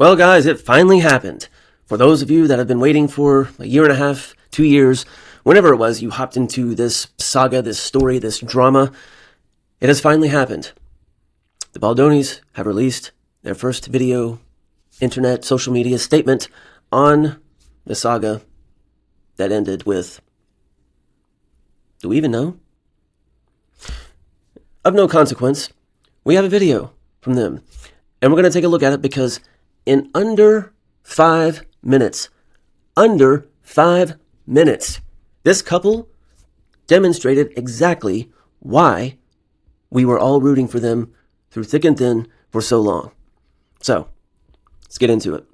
Well, guys, it finally happened. For those of you that have been waiting for a year and a half, 2 years, whenever it was, you hopped into this saga, this story, this drama. It has finally happened. The Baldonis have released their first video, internet, social media statement on the saga that ended with, do we even know? Of no consequence, we have a video from them. And we're going to take a look at it because in under 5 minutes, this couple demonstrated exactly why we were all rooting for them through thick and thin for so long. So, let's get into it.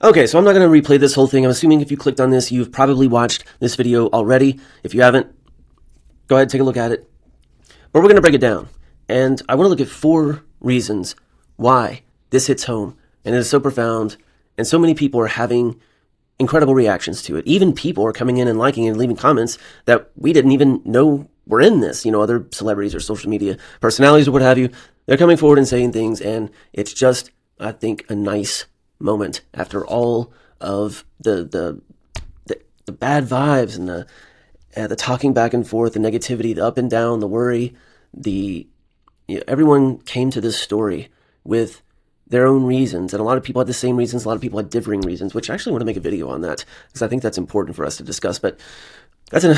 Okay, so I'm not going to replay this whole thing. I'm assuming if you clicked on this, you've probably watched this video already. If you haven't, go ahead and take a look at it. But we're going to break it down. And I want to look at 4 reasons why this hits home. And it is so profound. And so many people are having incredible reactions to it. Even people are coming in and liking and leaving comments that we didn't even know were in this. You know, other celebrities or social media personalities or what have you. They're coming forward and saying things. And it's just, I think, a nice moment after all of the bad vibes and the talking back and forth, the negativity, the up and down, the worry, everyone came to this story with their own reasons, and a lot of people had the same reasons, a lot of people had differing reasons, which I actually want to make a video on that because I think that's important for us to discuss, but that's a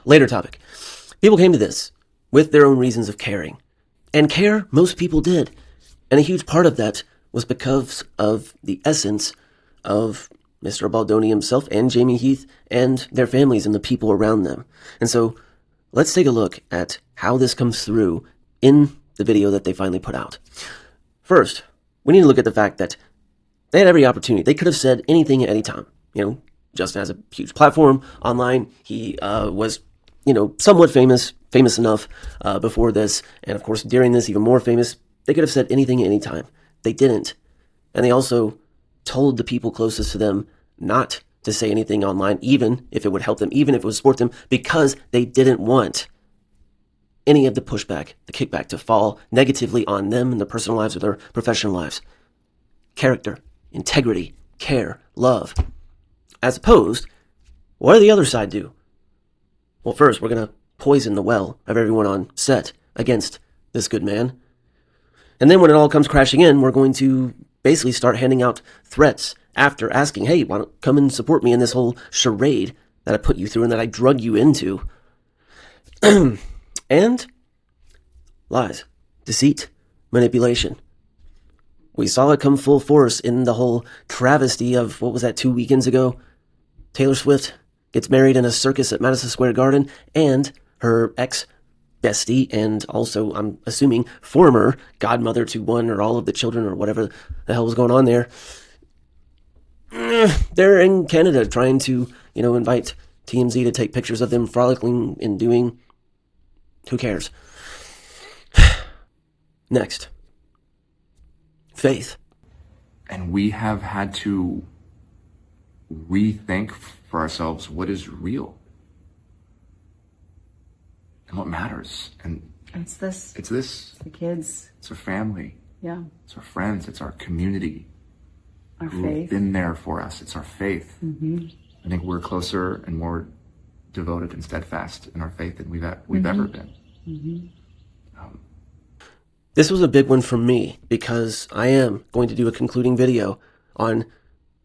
later topic. People came to this with their own reasons of caring, and care most people did, and a huge part of that was because of the essence of Mr. Baldoni himself and Jamie Heath and their families and the people around them. And so let's take a look at how this comes through in the video that they finally put out. First, we need to look at the fact that they had every opportunity. They could have said anything at any time. You know, Justin has a huge platform online. He was, somewhat famous enough before this. And of course, during this, even more famous. They could have said anything at any time. They didn't. And they also told the people closest to them not to say anything online, even if it would help them, even if it would support them, because they didn't want any of the pushback, the kickback to fall negatively on them in their personal lives or their professional lives. Character, integrity, care, love. As opposed, what did the other side do? Well, first, we're going to poison the well of everyone on set against this good man. And then when it all comes crashing in, we're going to basically start handing out threats after asking, hey, why don't come and support me in this whole charade that I put you through and that I drug you into. And lies, deceit, manipulation. We saw it come full force in the whole travesty of, what was that, 2 weekends ago? Taylor Swift gets married in a circus at Madison Square Garden, and her ex-bestie, and also, I'm assuming, former godmother to one or all of the children or whatever the hell was going on there. They're in Canada trying to, invite TMZ to take pictures of them frolicking and doing... Who cares? Next. Faith. And we have had to rethink for ourselves what is real and what matters. And it's this. It's this. It's the kids. It's our family. Yeah. It's our friends. It's our community. Our who faith. have been there for us. It's our faith. Mm-hmm. I think we're closer and more devoted and steadfast in our faith than we've ever been. Mm-hmm. This was a big one for me because I am going to do a concluding video on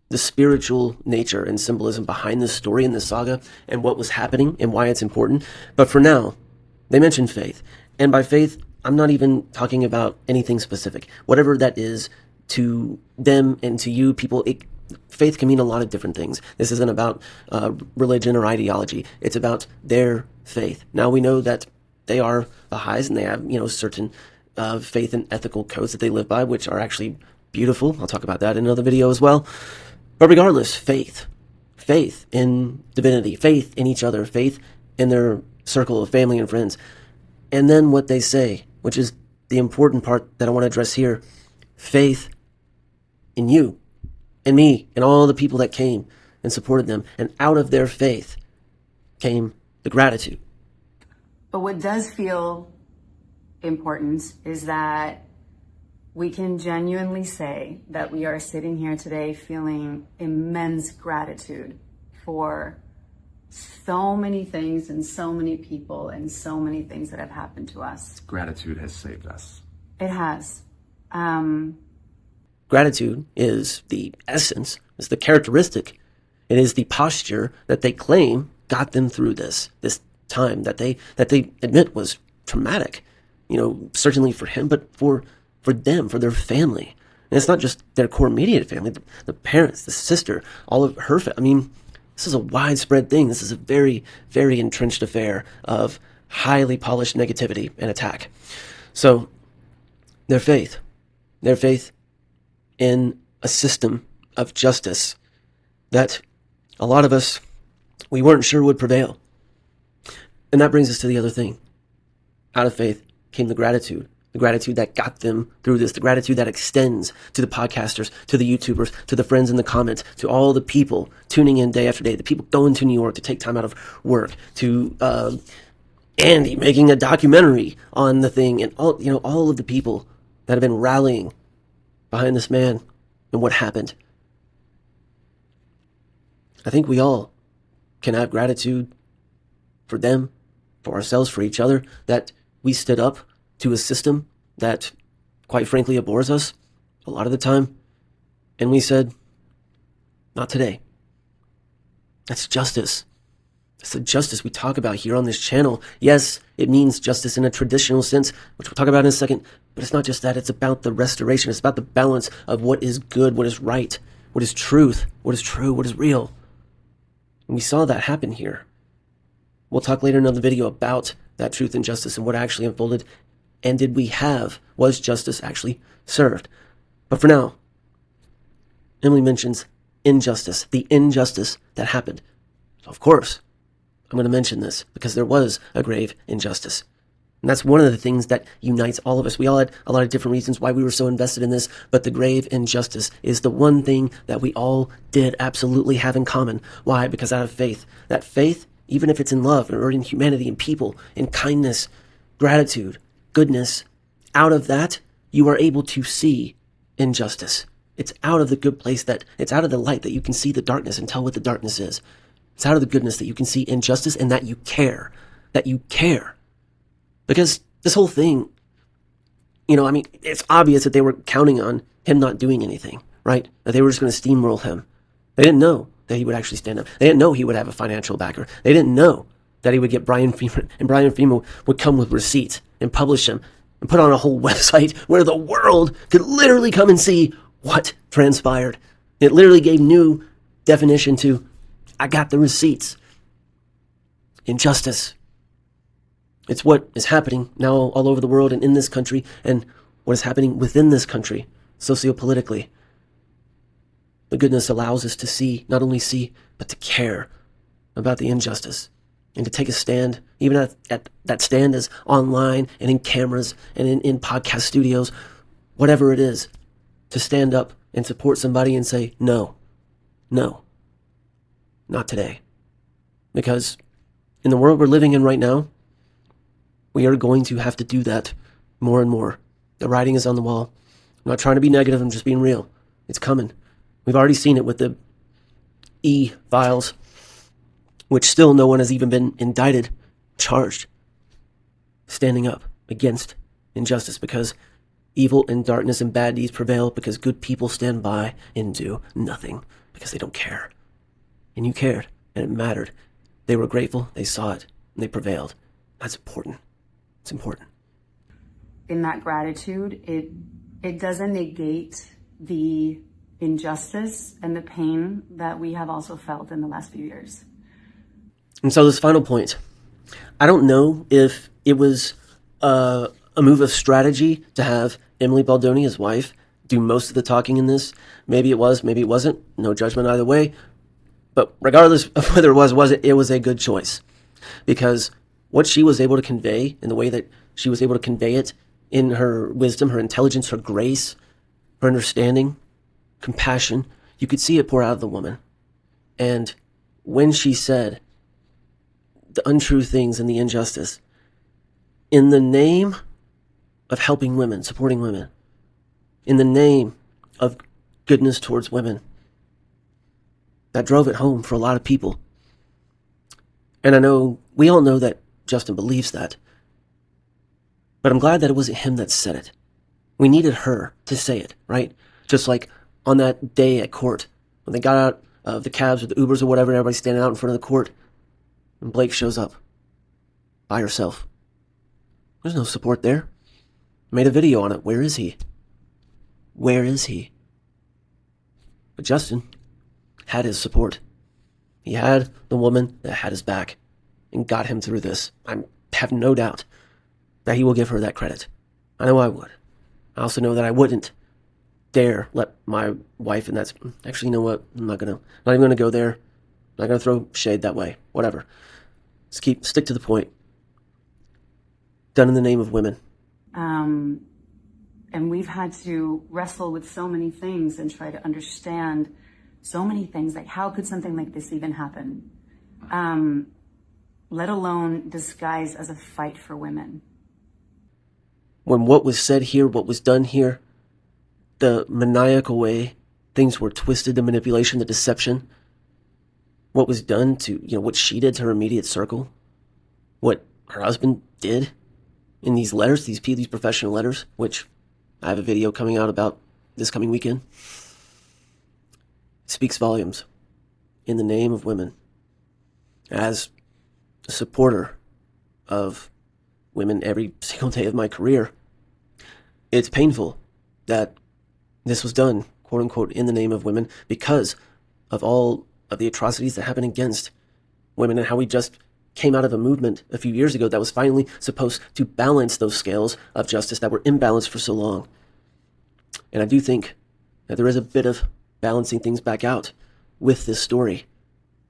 the spiritual nature and symbolism behind this story and this saga and what was happening and why it's important. But for now, they mentioned faith. And by faith, I'm not even talking about anything specific. Whatever that is to them and to you people, faith can mean a lot of different things. This isn't about religion or ideology. It's about their faith. Now we know that they are Baha'is and they have, certain faith and ethical codes that they live by, which are actually beautiful. I'll talk about that in another video as well. But regardless, faith in divinity, faith in each other, faith in their circle of family and friends. And then what they say, which is the important part that I want to address here, faith in you and me and all the people that came and supported them. And out of their faith came the gratitude. But what does feel important is that we can genuinely say that we are sitting here today feeling immense gratitude for so many things and so many people and so many things that have happened to us. Gratitude has saved us. It has. Gratitude is the essence, is the characteristic. It is the posture that they claim got them through this time that they admit was traumatic. Certainly for him, but for them, for their family. And it's not just their core immediate family, the parents, the sister, all of her family. This is a widespread thing. This is a very, very entrenched affair of highly polished negativity and attack. So their faith in a system of justice that a lot of us, we weren't sure would prevail. And that brings us to the other thing. Out of faith came the gratitude that got them through this, the gratitude that extends to the podcasters, to the YouTubers, to the friends in the comments, to all the people tuning in day after day, the people going to New York to take time out of work, to Andy making a documentary on the thing, and all of the people that have been rallying behind this man and what happened. I think we all can have gratitude for them, for ourselves, for each other, that we stood up to a system that, quite frankly, abhors us a lot of the time. And we said, not today. That's justice. That's the justice we talk about here on this channel. Yes, it means justice in a traditional sense, which we'll talk about in a second. But it's not just that. It's about the restoration. It's about the balance of what is good, what is right, what is truth, what is true, what is real. And we saw that happen here. We'll talk later in another video about that truth and justice and what actually unfolded. And was justice actually served? But for now, Emily mentions injustice, the injustice that happened. So of course, I'm going to mention this because there was a grave injustice. And that's one of the things that unites all of us. We all had a lot of different reasons why we were so invested in this, but the grave injustice is the one thing that we all did absolutely have in common. Why? Because out of faith. That faith, even if it's in love or in humanity, in people, in kindness, gratitude, goodness, out of that, you are able to see injustice. It's out of the good place it's out of the light that you can see the darkness and tell what the darkness is. It's out of the goodness that you can see injustice and that you care. Because this whole thing, it's obvious that they were counting on him not doing anything, right? That they were just going to steamroll him. They didn't know that he would actually stand up. They didn't know he would have a financial backer. They didn't know that he would get Brian Freeman, and Brian Freeman would come with receipts and publish them and put on a whole website where the world could literally come and see what transpired. It literally gave new definition to, I got the receipts. Injustice. It's what is happening now all over the world and in this country, and what is happening within this country, sociopolitically. The goodness allows us to see, not only see, but to care about the injustice. And to take a stand, even at that stand is online and in cameras and in podcast studios, whatever it is, to stand up and support somebody and say, no, not today. Because in the world we're living in right now, we are going to have to do that more and more. The writing is on the wall. I'm not trying to be negative, I'm just being real. It's coming. We've already seen it with the e-files, which still no one has even been indicted, charged, standing up against injustice because evil and darkness and bad deeds prevail because good people stand by and do nothing because they don't care. And you cared, and it mattered. They were grateful, they saw it, and they prevailed. That's important. It's important. In that gratitude, it doesn't negate the injustice and the pain that we have also felt in the last few years. And so this final point, I don't know if it was a move of strategy to have Emily Baldonis, his wife, do most of the talking in this. Maybe it was, maybe it wasn't. No judgment either way. But regardless of whether it wasn't, it was a good choice. Because what she was able to convey in the way that she was able to convey it in her wisdom, her intelligence, her grace, her understanding, compassion, you could see it pour out of the woman. And when she said the untrue things and the injustice, in the name of helping women, supporting women, in the name of goodness towards women. That drove it home for a lot of people. And I know, we all know that Justin believes that. But I'm glad that it wasn't him that said it. We needed her to say it, right? Just like on that day at court, when they got out of the cabs or the Ubers or whatever, and everybody's standing out in front of the court, and Blake shows up by herself. There's no support there. Made a video on it. Where is he? Where is he? But Justin had his support. He had the woman that had his back and got him through this. I have no doubt that he will give her that credit. I know I would. I also know that I wouldn't dare let my wife, and that's actually, you know what? I'm not even gonna go there. I'm not gonna throw shade that way. Whatever. Stick to the point. Done in the name of women. And we've had to wrestle with so many things and try to understand so many things. Like, how could something like this even happen? Let alone disguised as a fight for women. When what was said here, what was done here, the maniacal way things were twisted, the manipulation, the deception, what was done to, what she did to her immediate circle, what her husband did in these letters, these professional letters, which I have a video coming out about this coming weekend, it speaks volumes in the name of women. As a supporter of women every single day of my career, it's painful that this was done, quote unquote, in the name of women because of all of the atrocities that happen against women and how we just came out of a movement a few years ago that was finally supposed to balance those scales of justice that were imbalanced for so long. And I do think that there is a bit of balancing things back out with this story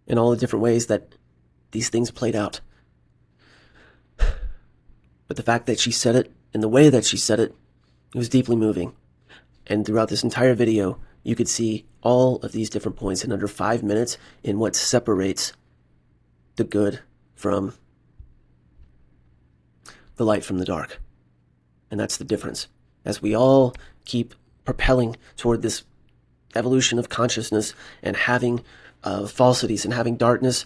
and all the different ways that these things played out. But the fact that she said it and the way that she said it, it was deeply moving. And throughout this entire video, you could see all of these different points in under 5 minutes in what separates the good from the light from the dark. And that's the difference. As we all keep propelling toward this evolution of consciousness and having falsities and having darkness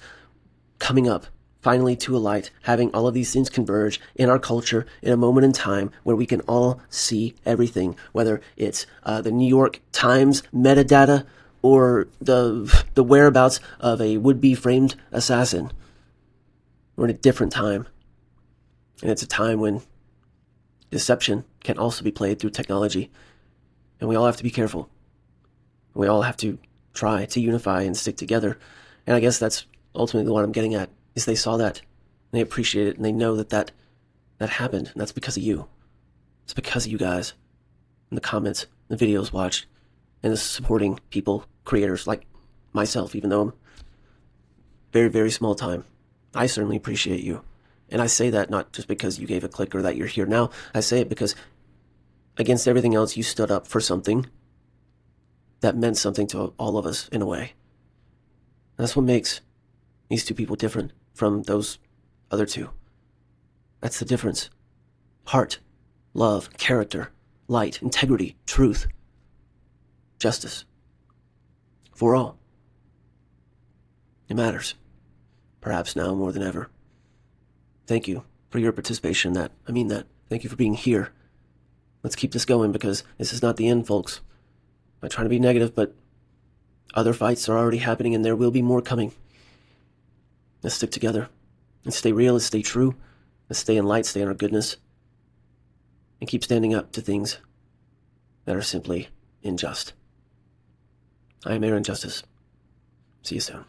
coming up finally to a light, having all of these things converge in our culture in a moment in time where we can all see everything, whether it's the New York Times metadata or the whereabouts of a would-be framed assassin. We're in a different time. And it's a time when deception can also be played through technology. And we all have to be careful. We all have to try to unify and stick together. And I guess that's ultimately what I'm getting at, is they saw that, and they appreciate it, and they know that happened, and that's because of you. It's because of you guys, and the comments, the videos watched, and the supporting people, creators like myself, even though I'm very, very small time. I certainly appreciate you. And I say that not just because you gave a click or that you're here now. I say it because against everything else, you stood up for something that meant something to all of us in a way. And that's what makes these two people different from those other two. That's the difference. Heart, love, character, light, integrity, truth, justice. For all. It matters. Perhaps now more than ever. Thank you for your participation in that. I mean that. Thank you for being here. Let's keep this going because this is not the end, folks. I'm not trying to be negative, but other fights are already happening and there will be more coming. Let's stick together. Let's stay real. Let's stay true. Let's stay in light, stay in our goodness. And keep standing up to things that are simply unjust. I am Aaron Justice. See you soon.